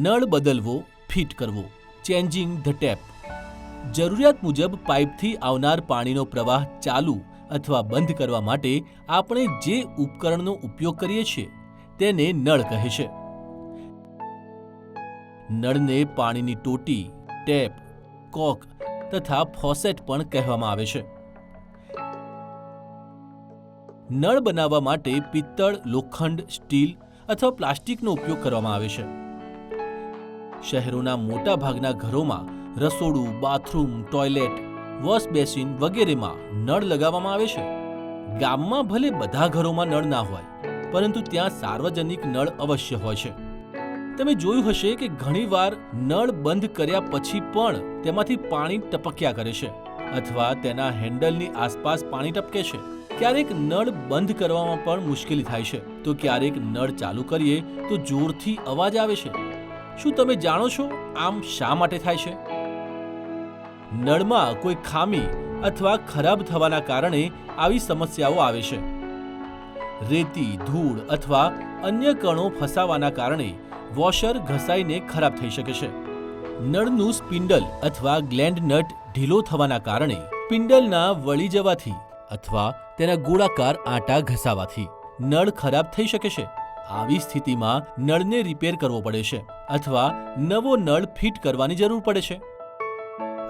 નળ બદલવો, ફિટ કરવો, ચેન્જિંગ ધ ટેપ. જરૂરિયાત મુજબ પાઇપથી આવનાર પાણીનો પ્રવાહ ચાલુ અથવા બંધ કરવા માટે આપણે જે ઉપકરણનો ઉપયોગ કરીએ છીએ તેને નળ કહે છે. નળને પાણીની ટોટી, ટેપ, કોક તથા ફોસેટ પણ કહેવામાં આવે છે. નળ બનાવવા માટે પિત્તળ, લોખંડ, સ્ટીલ અથવા પ્લાસ્ટિકનો ઉપયોગ કરવામાં આવે છે. શહેરોના મોટા ભાગના ઘરોમાં રસોડું, બાથરૂમ, ટોયલેટ, વોશ બેસિન વગેરેમાં નળ લગાવવામાં આવે છે. ગામમાં ભલે બધા ઘરોમાં નળ ના હોય, પરંતુ ત્યાં સાર્વજનિક નળ અવશ્ય હોય છે. તમે જોયું હશે કે ઘણીવાર નળ બંધ કર્યા પછી પણ તેમાંથી પાણી ટપક્યા કરે છે અથવા તેના હેન્ડલની આસપાસ પાણી ટપકે છે. ક્યારેક નળ બંધ કરવામાં પણ મુશ્કેલી થાય છે, તો ક્યારેક નળ ચાલુ કરીએ તો જોરથી અવાજ આવે છે. શું તમે જાણો છો આમ શા માટે થાય છે? નળમાં કોઈ ખામી અથવા ખરાબ થવાના કારણે આવી સમસ્યાઓ આવે છે. રેતી, ધૂળ અથવા અન્ય કણો ફસાવાના કારણે વોશર ઘસાઈને ખરાબ થઈ શકે છે. નળનું સ્પિન્ડલ અથવા ગ્લેન્ડ નટ ઢીલો થવાના કારણે સ્પિન્ડલના વળી જવાથી અથવા તેના ગોળાકાર આંટા ઘસાવાથી નળ ખરાબ થઈ શકે છે. આવી સ્થિતિમાં નળને રિપેર કરવો પડે છે અથવા નવો નળ ફિટ કરવાની જરૂર પડે છે.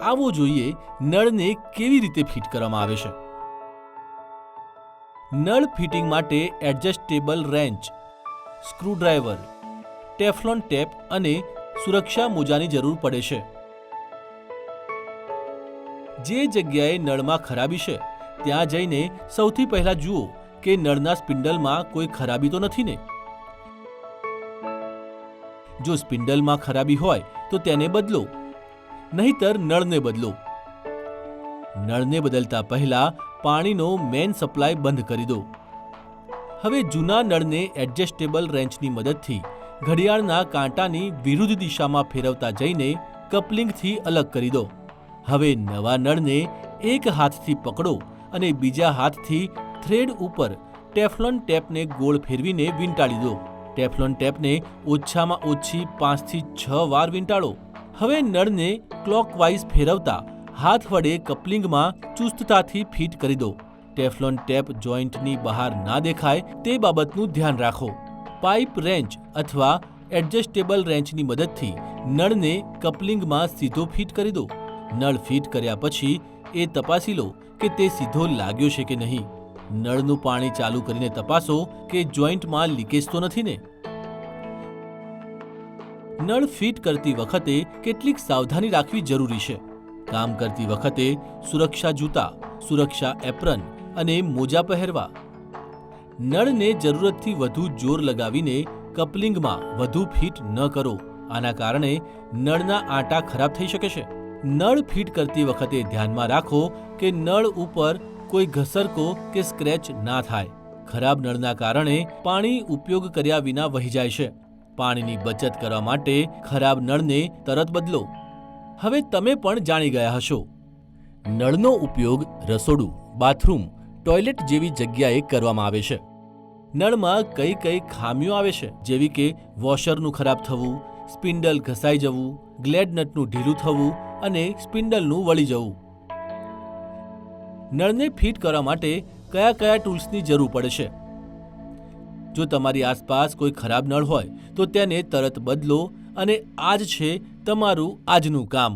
આવો જોઈએ નળને કેવી રીતે ફિટ કરવામાં આવે છે. નળ ફિટિંગ માટે adjustable wrench, screwdriver, Teflon tape અને સુરક્ષા મોજાની જરૂર પડે છે. જે જગ્યાએ નળમાં ખરાબી છે ત્યાં જઈને સૌથી પહેલા જુઓ કે નળના સ્પિન્ડલમાં કોઈ ખરાબી તો નથી ને. જો સ્પિન્ડલમાં ખરાબી હોય તો તેને બદલો, નહીંતર નળને બદલો. નળને બદલતા પહેલા પાણીનો મેઇન સપ્લાય બંધ કરી દો. હવે જૂના નળને એડજસ્ટેબલ રેન્ચની મદદથી ઘડિયાળના કાંટાની વિરુદ્ધ દિશામાં ફેરવતા જઈને કપલિંગથી અલગ કરી દો. હવે નવા નળને એક હાથથી પકડો અને બીજા હાથથી થ્રેડ ઉપર ટેફલોન ટેપને ગોળ ફેરવીને વીંટાળી દો. ટેફલોન ટેપને ઓછામાં ઓછી 5 થી 6 વાર વીંટાળો. હવે નળને ક્લોકવાઇઝ ફેરવતા હાથ વડે કપલિંગમાં ચુસ્તતાથી ફિટ કરી દો. ટેફલોન ટેપ જોઈન્ટની બહાર ના દેખાય તે બાબતનું ધ્યાન રાખો. પાઇપ રેન્ચ અથવા એડજસ્ટેબલ રેન્ચની મદદથી નળને કપલિંગમાં સીધો ફિટ કરી દો. નળ ફિટ કર્યા પછી એ તપાસી લો કે તે સીધો લાગ્યો છે કે નહીં. નળનું પાણી ચાલુ કરીને તપાસો કે જોઈન્ટમાં લીકેજ તો નથી ને. નળ ફિટ કરતી વખતે કેટલીક સાવધાની રાખવી જરૂરી છે. કામ કરતી વખતે સુરક્ષા જૂતા, સુરક્ષા એપ્રન અને મોજા પહેરવા. નળને જરૂરતથી વધુ જોર લગાવીને કપલિંગમાં વધુ ફિટ ન કરો. આના કારણે નળના આંટા ખરાબ થઈ શકે છે. નળ ફિટ કરતી વખતે ધ્યાનમાં રાખો કે નળ ઉપર કોઈ ઘસરકો કે સ્ક્રેચ ના થાય. ખરાબ નળના કારણે પાણી ઉપયોગ કર્યા વિના વહી જાય છે. પાણીની બચત કરવા માટે ખરાબ નળને તરત બદલો. હવે તમે પણ જાણી ગયા હશો. નળનો ઉપયોગ રસોડું, બાથરૂમ, ટોયલેટ જેવી જગ્યાએ કરવામાં આવે છે. નળમાં કઈ કઈ ખામીઓ આવે છે, જેવી કે વોશરનું ખરાબ થવું, સ્પિન્ડલ ઘસાઈ જવું, ગ્લેડ નટનું ઢીલું થવું અને સ્પિન્ડલનું વળી જવું. નળને ફિટ કરવા માટે કયા કયા ટૂલ્સની જરૂર પડે છે? જો તમારી આસપાસ કોઈ ખરાબ નળ હોય તો તેને તરત બદલો અને આ જ છે તમારું આજનું કામ.